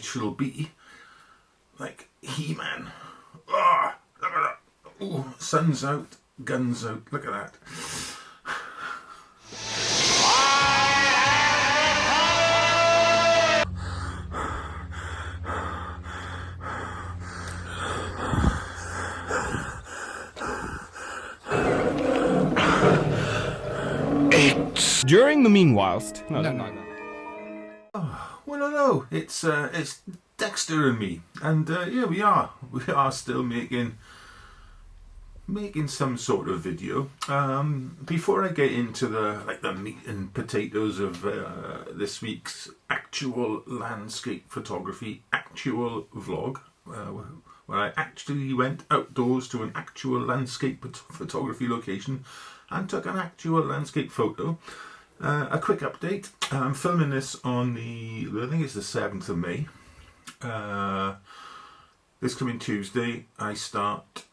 shall be like He-Man. Ah, look at that. Oh, sun's out, guns out. Look at that. During the meanwhilest... No. Oh, well, no. It's Dexter and me. And, yeah, we are still making some sort of video. Before I get into the meat and potatoes of this week's actual landscape photography, actual vlog, where I actually went outdoors to an actual landscape photography location and took an actual landscape photo. A quick update. I'm filming this on I think it's the 7th of May. This coming Tuesday, I start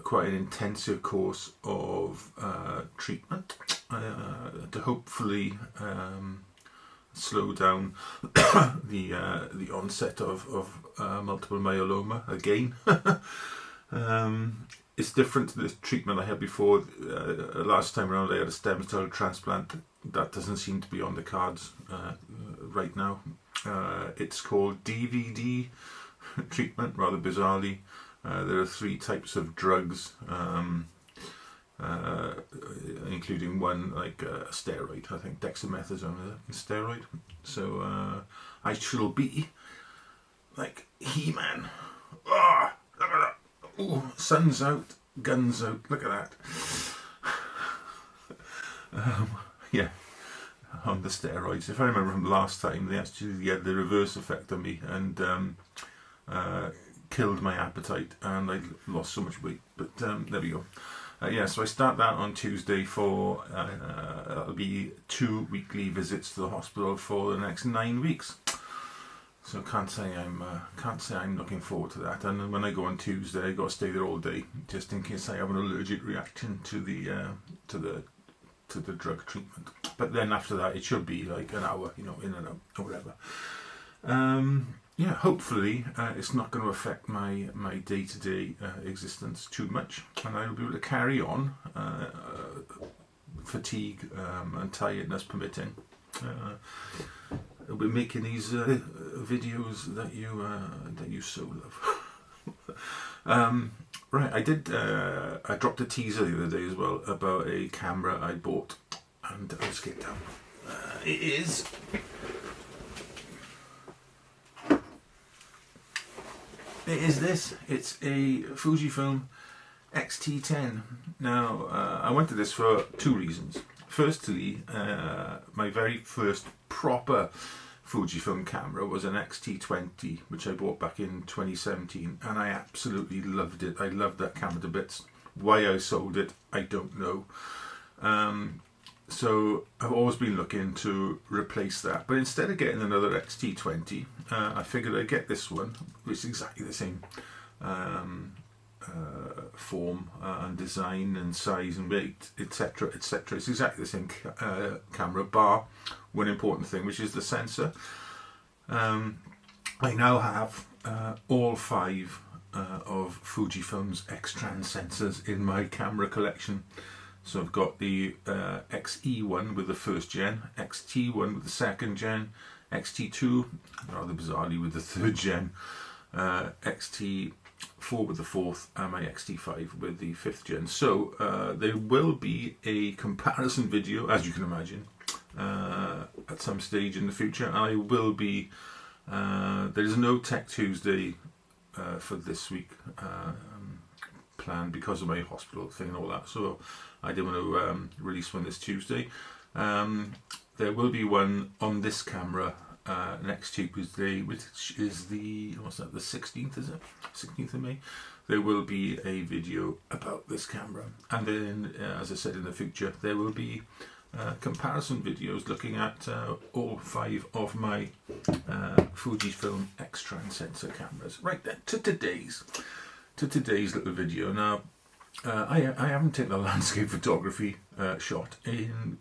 quite an intensive course of treatment to hopefully slow down the onset of multiple myeloma again. It's different to the treatment I had before. Last time around I had a stem cell transplant. That doesn't seem to be on the cards right now. It's called DVD treatment, rather bizarrely. There are 3 types of drugs, including one like a steroid. I think dexamethasone is a steroid. So I shall be like He-Man. Ah, look at that. Oh, sun's out, guns out. Look at that. Yeah, on the steroids. If I remember from last time, they actually had the reverse effect on me and killed my appetite, and I lost so much weight. But there we go. Yeah, so I start that on Tuesday for that'll be 2 weekly visits to the hospital for the next 9 weeks. So can't say I'm looking forward to that. And when I go on Tuesday, I got to stay there all day, just in case I have an allergic reaction to the drug treatment. But then after that, it should be like an hour, in and out or whatever. Yeah, hopefully it's not going to affect my day-to-day existence too much, and I'll be able to carry on, fatigue and tiredness permitting. We're making these videos that you so love. Right, I dropped a teaser the other day as well about a camera I bought, and I'll just get down. It is this. It's a Fujifilm X-T10. Now, I wanted this for 2 reasons. Firstly, my very first proper Fujifilm camera was an X-T20, which I bought back in 2017, and I absolutely loved it. I loved that camera to bits. Why I sold it, I don't know. So I've always been looking to replace that, but instead of getting another X-T20, I figured I'd get this one, which is exactly the same form and design and size and weight, etc, etc. It's exactly the same camera, bar one important thing, which is the sensor. I now have all 5 of Fujifilm's X-Trans sensors in my camera collection. So I've got the XE1 with the 1st gen, XT1 with the 2nd gen, XT2, rather bizarrely, with the 3rd gen, XT4 with the 4th, and my XT5 with the 5th gen. So there will be a comparison video, as you can imagine, at some stage in the future. I will be, there is no Tech Tuesday for this week planned because of my hospital thing and all that, so I didn't want to release one this Tuesday. There will be one on this camera next Tuesday, which is the 16th, is it? 16th of May. There will be a video about this camera, and then, as I said, in the future there will be comparison videos looking at all 5 of my Fujifilm X-Trans sensor cameras. Right then, to today's little video. Now, I haven't taken a landscape photography shot in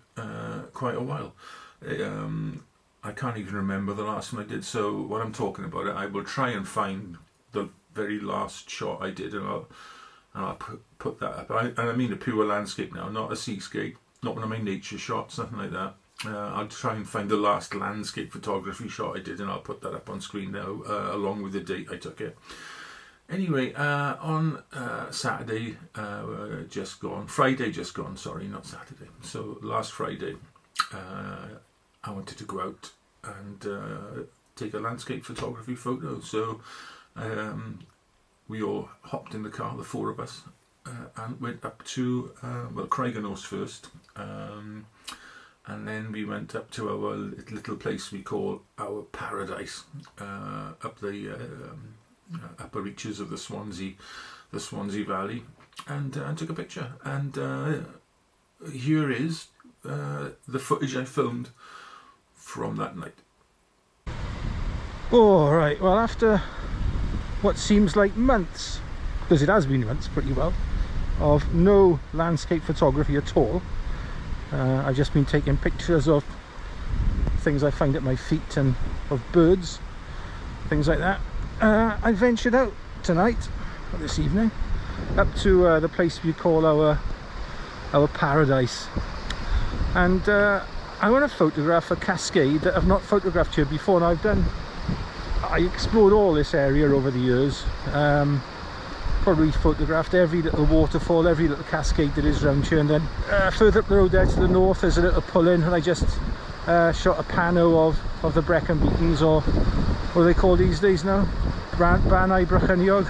quite a while. I can't even remember the last one I did. So when I'm talking about it, I will try and find the very last shot I did, and I'll put that up. And I mean a pure landscape now, not a seascape, not one of my nature shots, nothing like that. I'll try and find the last landscape photography shot I did, and I'll put that up on screen now, along with the date I took it. Anyway, on Saturday just gone, Friday just gone, sorry, not Saturday. So last Friday, I wanted to go out and take a landscape photography photo. So we all hopped in the car, the four of us, and went up to, Craigenose first. And then we went up to our little place we call our paradise, up the upper reaches of the Swansea Valley, and took a picture. And here is the footage I filmed from that night. All right. Well, after what seems like months, because it has been months pretty well, of no landscape photography at all. I've just been taking pictures of things I find at my feet and of birds, things like that. I ventured out tonight, or this evening, up to the place we call our paradise, and I want to photograph a cascade that I've not photographed here before. And I explored all this area over the years. Probably photographed every little waterfall, every little cascade that is around here, and then further up the road there to the north there's a little pull-in, and I just shot a pano of the Brecon Beacons, or what are they called these days now? Banau Brycheiniog.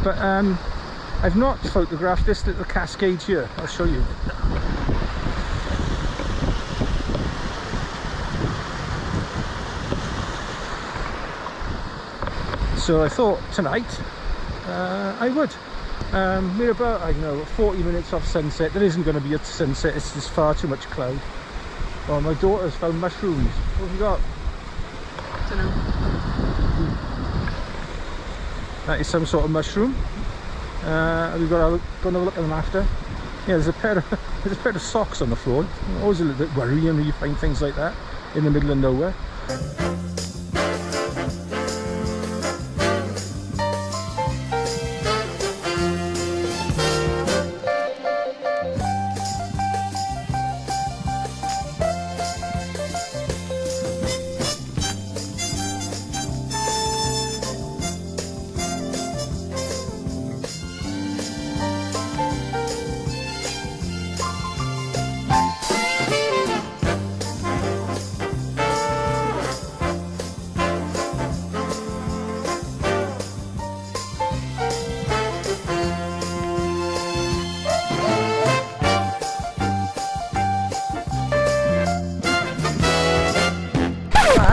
But I've not photographed this little cascade here. I'll show you. So I thought tonight I would. We're about, I don't know, 40 minutes off sunset. There isn't going to be a sunset, it's just far too much cloud. Well, my daughter's found mushrooms. What have you got? Don't know. That is some sort of mushroom. We've got to go and have a look at them after. Yeah, there's a pair of socks on the floor. Always a little bit worrying when you find things like that in the middle of nowhere.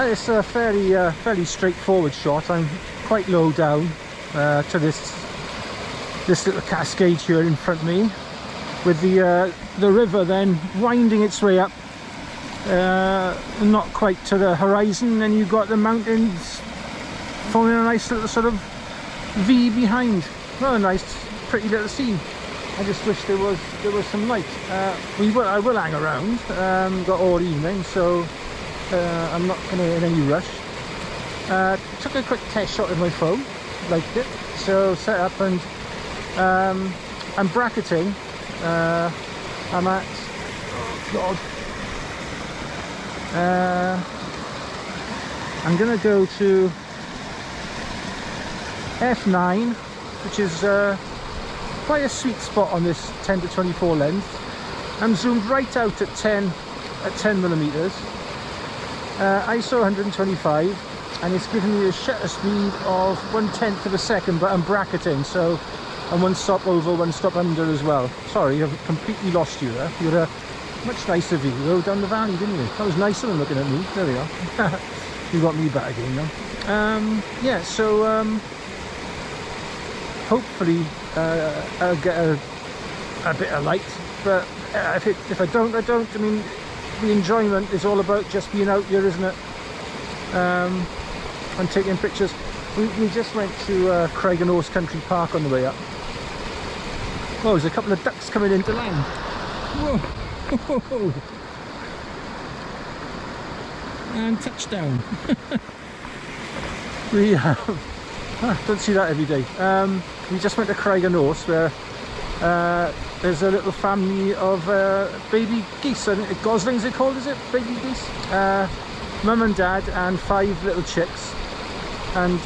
It's a fairly straightforward shot. I'm quite low down to this little cascade here in front of me, with the river then winding its way up, not quite to the horizon, and you've got the mountains forming a nice little sort of V behind. Well, a nice, pretty little scene. I just wish there was some light. I will hang around. Got all evening, so. I'm not going to in any rush. Took a quick test shot with my phone, liked it, so set up, and I'm bracketing. I'm at, oh God, I'm going to go to f9, which is quite a sweet spot on this 10 to 24 lens. I'm zoomed right out at 10 millimeters. ISO 125, and it's giving me a shutter speed of 1/10 of a second, but I'm bracketing, so I'm one stop over, one stop under as well. Sorry, I've completely lost you there. You had a much nicer view though down the valley, didn't you? That was nicer than looking at me. There we are. You got me back again now. Yeah, so hopefully I'll get a bit of light, but if I don't. I mean, the enjoyment is all about just being out here, isn't it? And taking pictures. We just went to Craigenose Country Park on the way up. Oh, there's a couple of ducks coming into land. Whoa! and touchdown. We don't see that every day. We just went to Craiganost where there's a little family of baby geese. I think goslings they're called, is it? Baby geese? Mum and dad and 5 little chicks. And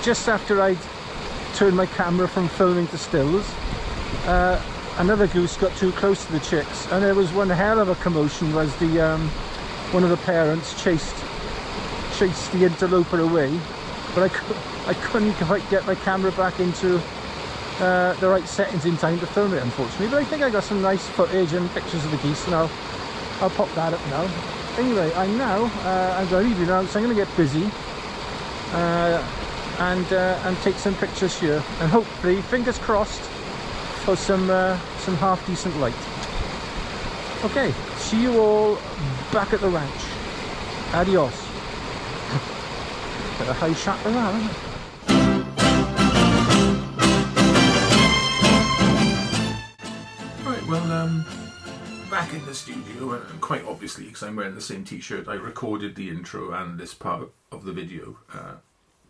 just after I'd turned my camera from filming to stills, another goose got too close to the chicks, and there was one hell of a commotion. Was the one of the parents chased the interloper away, but I couldn't quite get my camera back into the right settings in time to film it, unfortunately. But I think I got some nice footage and pictures of the geese, and I'll pop that up now. Anyway, I'm going to leave you now, so I'm going to get busy and take some pictures here, and hopefully, fingers crossed, for some half decent light. Okay, see you all back at the ranch. Adios. Bit of high shot for that, isn't it? Right, well, back in the studio, and quite obviously, because I'm wearing the same t-shirt, I recorded the intro and this part of the video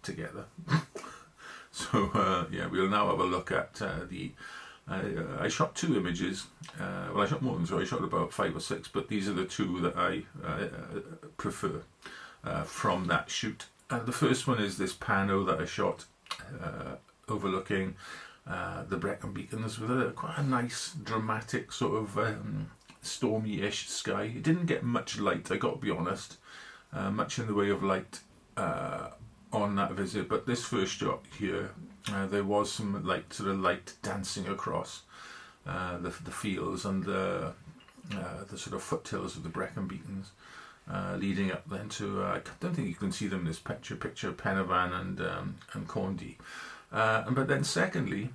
together. So, yeah, we'll now have a look at I shot 2 images. Well, I shot more than 2. I shot about 5 or 6, but these are the 2 that I prefer from that shoot. The first one is this pano that I shot overlooking the Brecon Beacons with quite a nice, dramatic sort of stormy-ish sky. It didn't get much light, I got to be honest, much in the way of light on that visit, but this first shot here, there was some light dancing across the fields and the sort of foothills of the Brecon Beacons, leading up then to I don't think you can see them in this picture Penavan and Corndy. But then secondly,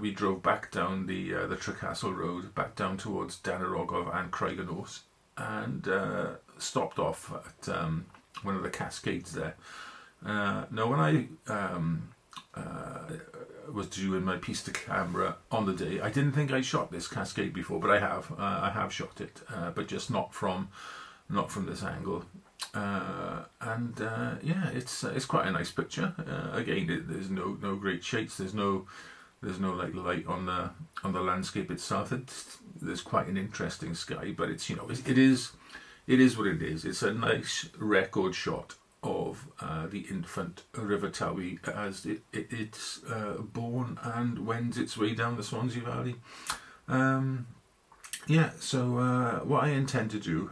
we drove back down the Trecastle Road, back down towards Danarogov and Craiganost, and stopped off at one of the cascades there. Now, when I was doing my piece to camera on the day, I didn't think I shot this cascade before, but I have shot it, but just not from this angle. Yeah, it's quite a nice picture. Again, there's no great shades. There's no like light on the landscape itself. There's quite an interesting sky, but it's it is what it is. It's a nice record shot of the infant River Towie as it's born and wends its way down the Swansea Valley. Yeah, so what I intend to do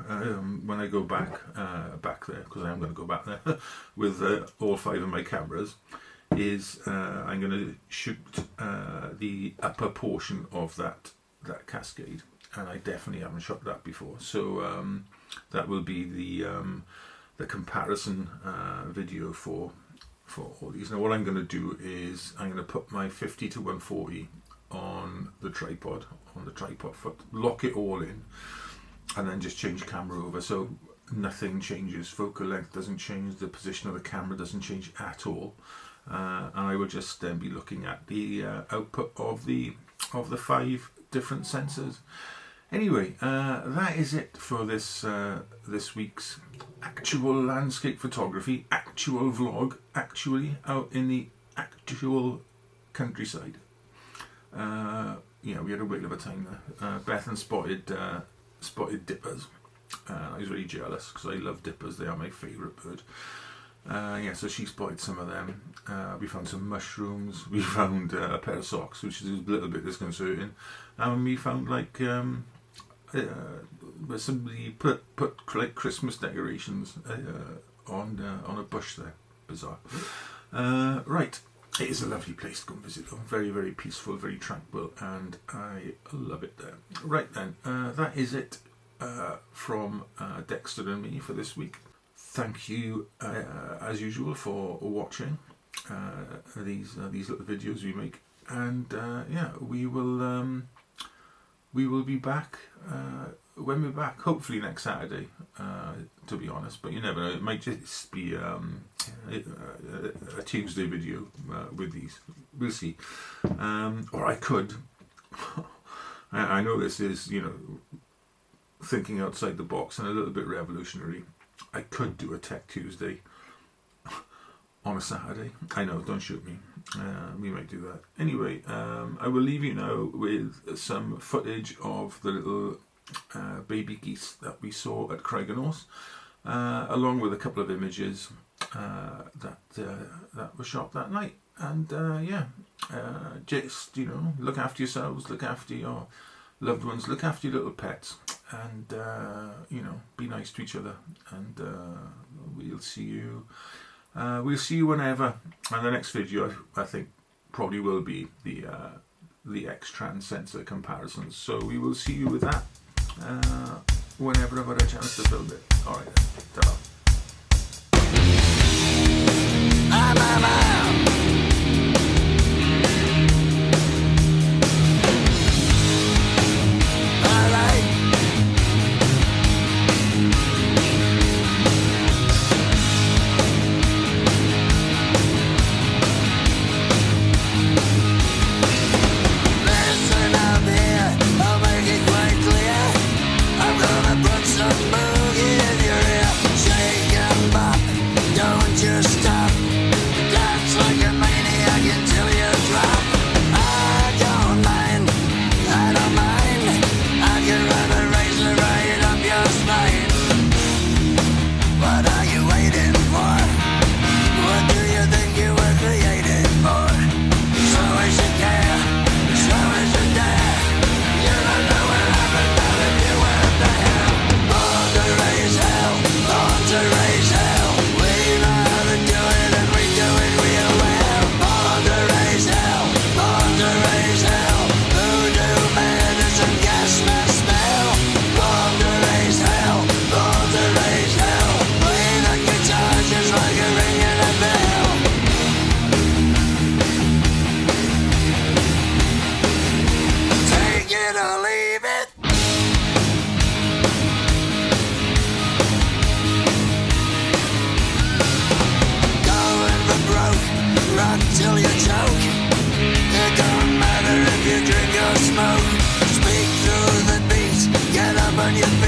when I go back there, because I am going to go back there with all 5 of my cameras, is I'm going to shoot the upper portion of that cascade, and I definitely haven't shot that before. So that will be the comparison video for all these. Now, what I'm going to do is I'm going to put my 50 to 140 on the tripod foot, lock it all in, and then just change camera over, so nothing changes. Focal length doesn't change, the position of the camera doesn't change at all, and I will just then be looking at the output of the 5 different sensors. Anyway, that is it for this week's actual landscape photography, actual vlog, actually out in the actual countryside. Yeah, we had a whale of a time there. Bethan spotted dippers. I was really jealous because I love dippers. They are my favourite bird. Yeah, so she spotted some of them. We found some mushrooms. We found a pair of socks, which is a little bit disconcerting. And we found like where somebody put like Christmas decorations on a bush there. Bizarre. Right. It is a lovely place to go and visit though. Very, very peaceful, very tranquil, and I love it there. Right then, that is it from Dexter and me for this week. Thank you, as usual, for watching these little videos we make, and yeah, we will be back when we're back. Hopefully next Saturday, to be honest, but you never know. It might just be a Tuesday video with these. We'll see. Or I could. I know this is thinking outside the box and a little bit revolutionary. I could do a Tech Tuesday on a Saturday. I know, don't shoot me. We might do that. Anyway, I will leave you now with some footage of the little baby geese that we saw at Craigenhorse, along with a couple of images that were shot that night. And just, look after yourselves, look after your loved ones, look after your little pets, and be nice to each other. And we'll see you. We'll see you whenever. And the next video, I think, probably will be the X-Trans sensor comparisons. So we will see you with that whenever I've got a chance to build it. All right, then. Ta-ra. Till you choke. It don't matter if you drink or smoke. Speak through the beat. Get up on your feet.